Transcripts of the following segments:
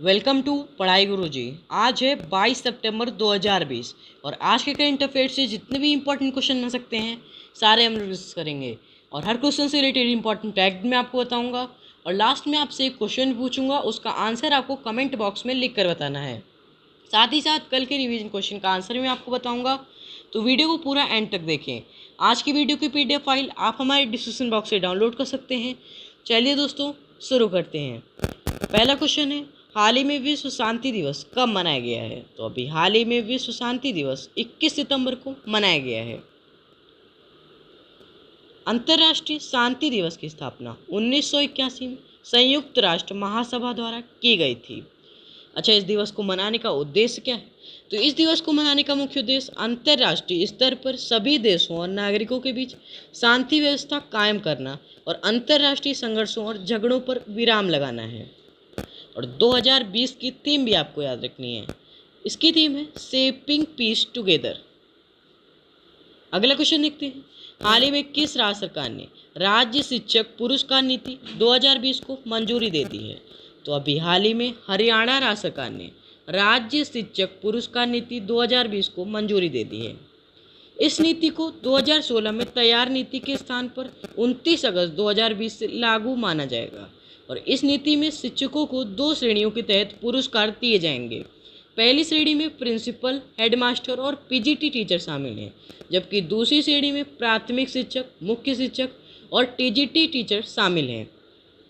Welcome to पढ़ाई गुरुजी। आज है 22 सितंबर 2020 और आज के करंट अफेयर से जितने भी इंपॉर्टेंट क्वेश्चन बन सकते हैं सारे हम डिस्कस करेंगे और हर क्वेश्चन से रिलेटेड इंपॉर्टेंट फैक्ट मैं आपको बताऊंगा और लास्ट में आपसे एक क्वेश्चन पूछूंगा, उसका आंसर आपको कमेंट बॉक्स में लिख कर बताना है। साथ ही साथ कल के रिवीजन क्वेश्चन का आंसर मैं आपको बताऊंगा, तो वीडियो को पूरा एंड तक देखें। आज की वीडियो की पीडीएफ फाइल आप हमारे डिस्क्रिप्शन बॉक्स से डाउनलोड कर सकते हैं। चलिए दोस्तों शुरू करते हैं। पहला क्वेश्चन है, हाल ही में विश्व शांति दिवस कब मनाया गया है? तो अभी हाल ही में विश्व शांति दिवस 21 सितंबर को मनाया गया है। अंतर्राष्ट्रीय शांति दिवस की स्थापना 1981 में संयुक्त राष्ट्र महासभा द्वारा की गई थी। अच्छा, इस दिवस को मनाने का उद्देश्य क्या है? तो इस दिवस को मनाने का मुख्य उद्देश्य अंतर्राष्ट्रीय स्तर पर सभी देशों और नागरिकों के बीच शांति व्यवस्था कायम करना और अंतर्राष्ट्रीय संघर्षों और झगड़ों पर विराम लगाना है। और 2020 की थीम भी आपको याद रखनी है। इसकी थीम है शेपिंग पीस टुगेदर। अगला क्वेश्चन देखते हैं, हाल ही में किस राज्य सरकार ने राज्य शिक्षक पुरस्कार नीति 2020 को मंजूरी दे दी है? तो अभी हाल ही में हरियाणा राज्य सरकार ने राज्य शिक्षक पुरस्कार नीति 2020 को मंजूरी दे दी है। इस नीति को 2016 में तैयार नीति के स्थान पर 29 अगस्त 2020 से लागू माना जाएगा और इस नीति में शिक्षकों को 2 श्रेणियों के तहत पुरस्कार दिए जाएंगे। पहली श्रेणी में प्रिंसिपल, हेडमास्टर और पीजीटी टीचर शामिल हैं, जबकि दूसरी श्रेणी में प्राथमिक शिक्षक, मुख्य शिक्षक और टीजीटी टीचर शामिल हैं।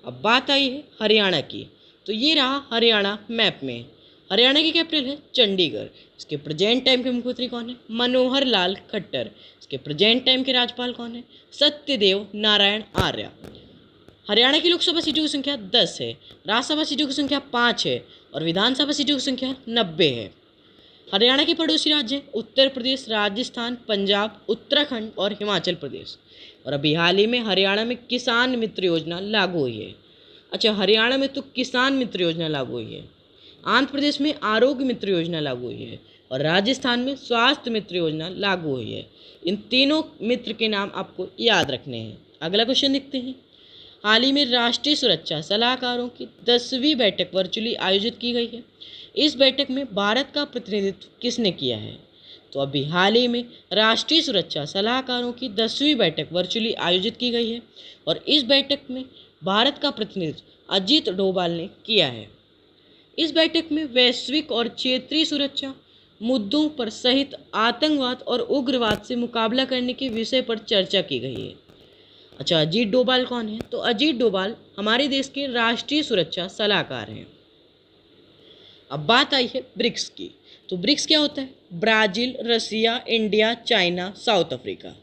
अब बात आई है हरियाणा की, तो ये रहा हरियाणा मैप में। हरियाणा की कैपिटल है चंडीगढ़। इसके प्रेजेंट टाइम के मुख्यमंत्री कौन है? मनोहर लाल खट्टर। इसके प्रेजेंट टाइम के राज्यपाल कौन है? सत्यदेव नारायण आर्य। हरियाणा की लोकसभा सीटों की संख्या 10 है, राज्यसभा सीटों की संख्या 5 है और विधानसभा सीटों की संख्या 90 है। हरियाणा के पड़ोसी राज्य हैं उत्तर प्रदेश, राजस्थान, पंजाब, उत्तराखंड और हिमाचल प्रदेश। और अभी हाल ही में हरियाणा में किसान मित्र योजना लागू हुई है। अच्छा, हरियाणा में तो किसान मित्र योजना लागू हुई है। आंध्र प्रदेश में आरोग्य मित्र योजना लागू हुई है और राजस्थान में स्वास्थ्य मित्र योजना लागू हुई है। इन तीनों मित्र के नाम आपको याद रखने हैं। अगला क्वेश्चन देखते हैं, हाल ही में राष्ट्रीय सुरक्षा सलाहकारों की 10वीं बैठक वर्चुअली आयोजित की गई है। इस बैठक में भारत का प्रतिनिधित्व किसने किया है? तो अभी हाल ही में राष्ट्रीय सुरक्षा सलाहकारों की 10वीं बैठक वर्चुअली आयोजित की गई है और इस बैठक में भारत का प्रतिनिधित्व अजीत डोभाल ने किया है। इस बैठक में वैश्विक और क्षेत्रीय सुरक्षा मुद्दों पर सहित आतंकवाद और उग्रवाद से मुकाबला करने के विषय पर चर्चा की गई है। अच्छा, अजीत डोभाल कौन है? तो अजीत डोभाल हमारे देश के राष्ट्रीय सुरक्षा सलाहकार हैं। अब बात आई है ब्रिक्स की। तो ब्रिक्स क्या होता है? Brazil, Russia, India, China, South Africa.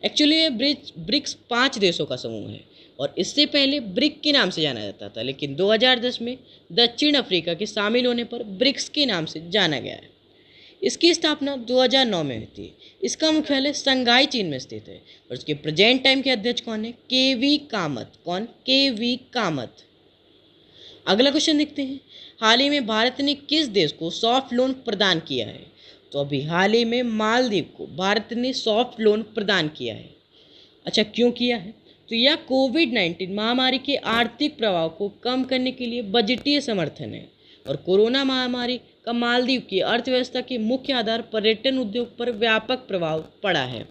Actually ये ब्रिक्स 5 देशों का समूह है और इससे पहले ब्रिक के नाम से जाना जाता था, लेकिन 2010 में दक्षिण अफ्रीका के शामिल होने पर ब्रिक्स के नाम से जाना गया है। इसकी स्थापना 2009 में हुई थी। इसका मुख्यालय शंघाई, चीन में स्थित है और इसके प्रेजेंट टाइम के अध्यक्ष कौन है? केवी कामत। कौन? केवी कामत। अगला क्वेश्चन देखते हैं, हाल ही में भारत ने किस देश को सॉफ्ट लोन प्रदान किया है? तो अभी हाल ही में मालदीव को भारत ने सॉफ्ट लोन प्रदान किया है। अच्छा, क्यों किया है? तो यह कोविड-19 महामारी के आर्थिक प्रभाव को कम करने के लिए बजटीय समर्थन है और कोरोना महामारी का मालदीव की अर्थव्यवस्था के मुख्य आधार पर्यटन उद्योग पर व्यापक प्रभाव पड़ा है।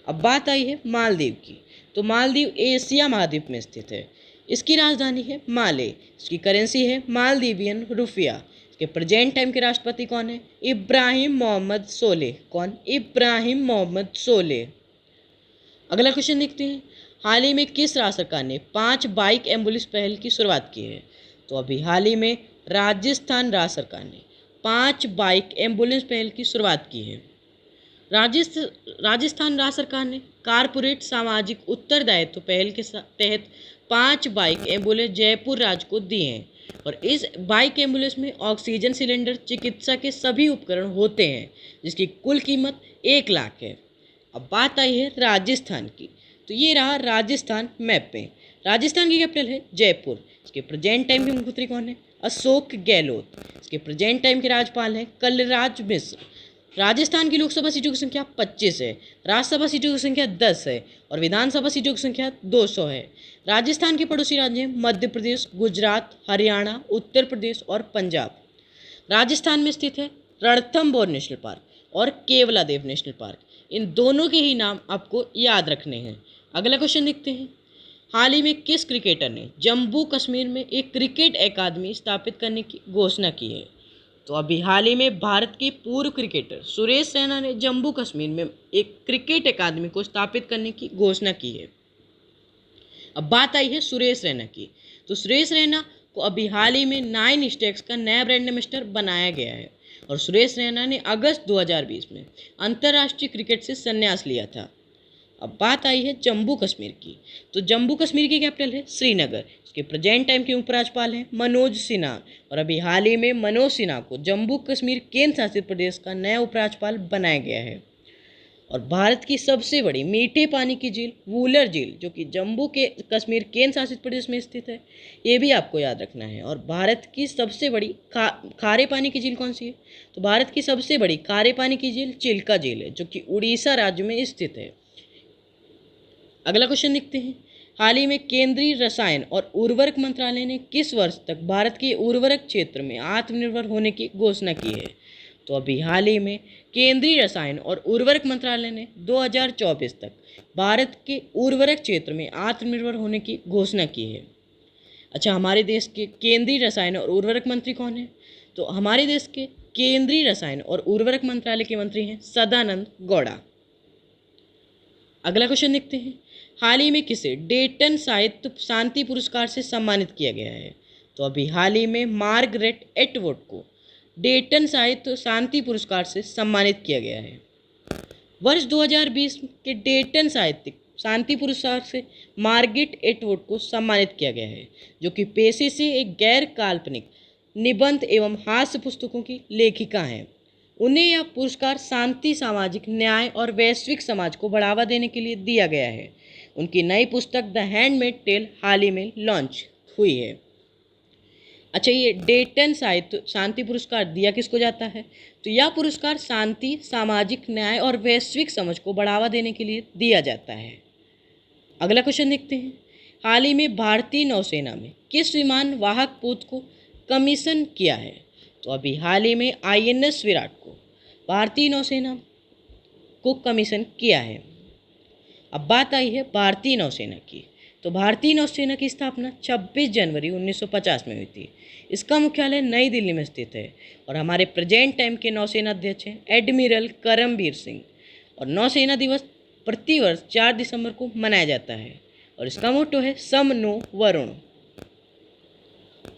अब बात आई है मालदीव की। तो मालदीव एशिया महाद्वीप में स्थित है। इसकी राजधानी है माले। इसकी करेंसी है मालदीवियन रुपया। इसके प्रेजेंट टाइम के राष्ट्रपति कौन है? इब्राहिम मोहम्मद सोलेह। कौन? इब्राहिम मोहम्मद सोलेह। अगला क्वेश्चन देखते हैं, हाल ही में किस राज्य सरकार ने 5 बाइक एम्बुलेंस पहल की शुरुआत की है? तो अभी हाल ही में राजस्थान राज्य सरकार ने 5 बाइक एम्बुलेंस पहल की शुरुआत की है। राजस्थान राज्य सरकार ने कारपोरेट सामाजिक उत्तरदायित्व पहल के तहत 5 बाइक एम्बुलेंस जयपुर राज्य को दी हैं और इस बाइक एम्बुलेंस में ऑक्सीजन सिलेंडर, चिकित्सा के सभी उपकरण होते हैं, जिसकी कुल कीमत 1 लाख है। अब बात आई है राजस्थान की। तो ये रहा राजस्थान मैप में। राजस्थान की कैपिटल है जयपुर। इसके प्रेजेंट टाइम के मुख्यमंत्री कौन है? अशोक गहलोत। इसके प्रेजेंट टाइम के राज्यपाल हैं कलराज मिश्र। राजस्थान की लोकसभा सीटों की संख्या 25 है, राज्यसभा सीटों की संख्या 10 है और विधानसभा सीटों की संख्या 200 है। राजस्थान के पड़ोसी राज्य हैं मध्य प्रदेश, गुजरात, हरियाणा, उत्तर प्रदेश और पंजाब। राजस्थान में स्थित है रणथंभौर नेशनल पार्क और केवलादेव नेशनल पार्क। इन दोनों के ही नाम आपको याद रखने हैं। अगला क्वेश्चन देखते हैं। हाल ही में किस क्रिकेटर ने जम्मू कश्मीर में एक क्रिकेट अकादमी स्थापित करने की घोषणा की है? तो अभी हाल ही में भारत के पूर्व क्रिकेटर सुरेश रैना ने जम्मू कश्मीर में एक क्रिकेट अकादमी को स्थापित करने की घोषणा की है। अब बात आई है सुरेश रैना की। तो सुरेश रैना को अभी हाल ही में 9 स्टैक्स का नया ब्रांड एम्बेसडर बनाया गया है और सुरेश रैना ने अगस्त 2020 में अंतर्राष्ट्रीय क्रिकेट से संन्यास लिया था। अब बात आई है जम्मू कश्मीर की। तो जम्मू कश्मीर की कैपिटल है श्रीनगर। इसके प्रेजेंट टाइम के उपराज्यपाल हैं मनोज सिन्हा और अभी हाल ही में मनोज सिन्हा को जम्मू कश्मीर केंद्र शासित प्रदेश का नया उपराज्यपाल बनाया गया है। और भारत की सबसे बड़ी मीठे पानी की झील वूलर झील, जो कि जम्मू के कश्मीर केंद्र शासित प्रदेश में स्थित है, ये भी आपको याद रखना है। और भारत की सबसे बड़ी खारे पानी की झील कौन सी है? तो भारत की सबसे बड़ी खारे पानी की झील चिल्का झील है, जो कि उड़ीसा राज्य में स्थित है। अगला क्वेश्चन देखते हैं। हाल ही में केंद्रीय रसायन और उर्वरक मंत्रालय ने किस वर्ष तक भारत के उर्वरक क्षेत्र में आत्मनिर्भर होने की घोषणा की है? तो अभी हाल ही में केंद्रीय रसायन और उर्वरक मंत्रालय ने 2024 तक भारत के उर्वरक क्षेत्र में आत्मनिर्भर होने की घोषणा की है। अच्छा, हमारे देश के केंद्रीय रसायन और उर्वरक मंत्री कौन है? तो हमारे देश के केंद्रीय रसायन और उर्वरक मंत्रालय के मंत्री हैं सदानंद गौड़ा। अगला क्वेश्चन देखते हैं। हाल ही में किसे डेटन साहित्य शांति पुरस्कार से सम्मानित किया गया है? तो अभी हाल ही में मार्गरेट एटवुड को डेटन साहित्य शांति पुरस्कार से सम्मानित किया गया है। वर्ष 2020 के डेटन साहित्यिक शांति पुरस्कार से मार्गरेट एटवुड को सम्मानित किया गया है, जो कि पेशे से एक गैर काल्पनिक निबंध एवं हास्य पुस्तकों की लेखिका हैं। उन्हें यह पुरस्कार शांति, सामाजिक न्याय और वैश्विक समाज को बढ़ावा देने के लिए दिया गया है। उनकी नई पुस्तक द हैंडमेड टेल हाल ही में लॉन्च हुई है। अच्छा, ये डेटन साहित्य शांति पुरस्कार दिया किसको जाता है? तो यह पुरस्कार शांति, सामाजिक न्याय और वैश्विक समझ को बढ़ावा देने के लिए दिया जाता है। अगला क्वेश्चन देखते हैं। हाल ही में भारतीय नौसेना में किस विमान वाहक पोत को कमीशन किया है? तो अभी हाल ही में INS विराट को भारतीय नौसेना को कमीशन किया है। अब बात आई है भारतीय नौसेना की। तो भारतीय नौसेना की स्थापना 26 जनवरी 1950 में हुई थी। इसका मुख्यालय नई दिल्ली में स्थित है और हमारे प्रेजेंट टाइम के नौसेना अध्यक्ष हैं एडमिरल करमबीर सिंह। और नौसेना दिवस प्रतिवर्ष 4 दिसंबर को मनाया जाता है और इसका मोटो है सम नो वरुण।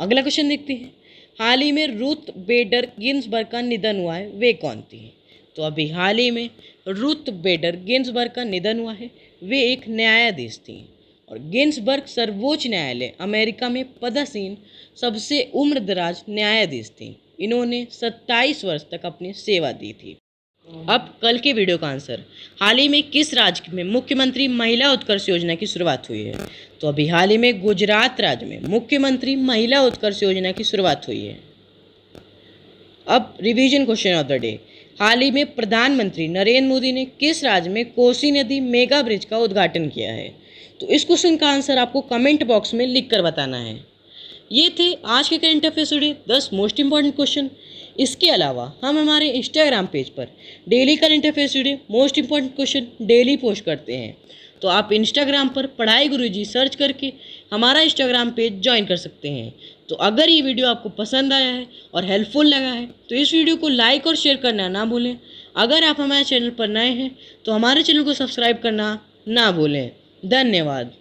अगला क्वेश्चन देखते हैं। हाल ही में रूथ बेडर गिन्सबर्ग का निधन हुआ है, वे कौन थी? तो अभी हाल ही में रूथ बेडर गिन्सबर्ग का निधन हुआ है। वे एक न्यायाधीश थीं और गिन्सबर्ग सर्वोच्च न्यायालय अमेरिका में पदासीन सबसे उम्रदराज न्यायाधीश थीं। इन्होंने 27 वर्ष तक अपनी सेवा दी थी। अब कल के वीडियो का आंसर। हाल ही में किस राज्य में मुख्यमंत्री महिला उत्कर्ष योजना की शुरुआत हुई है? तो अभी हाल ही में गुजरात राज्य में मुख्यमंत्री महिला उत्कर्ष योजना की शुरुआत हुई है। अब revision question of the day. हाल ही में प्रधानमंत्री नरेंद्र मोदी ने किस राज्य में कोसी नदी मेगा ब्रिज का उद्घाटन किया है? तो इस क्वेश्चन का आंसर आपको कमेंट बॉक्स में लिख कर बताना है। ये थे आज के current affairs today 10 most important question. इसके अलावा हम हमारे इंस्टाग्राम पेज पर daily current affairs today most important question daily post करते हैं। तो आप इंस्टाग्राम पर पढ़ाई गुरुजी सर्च करके हमारा इंस्टाग्राम पेज ज्वाइन कर सकते हैं। तो अगर ये वीडियो आपको पसंद आया है और हेल्पफुल लगा है तो इस वीडियो को लाइक और शेयर करना ना भूलें। अगर आप हमारे चैनल पर नए हैं तो हमारे चैनल को सब्सक्राइब करना ना भूलें। धन्यवाद।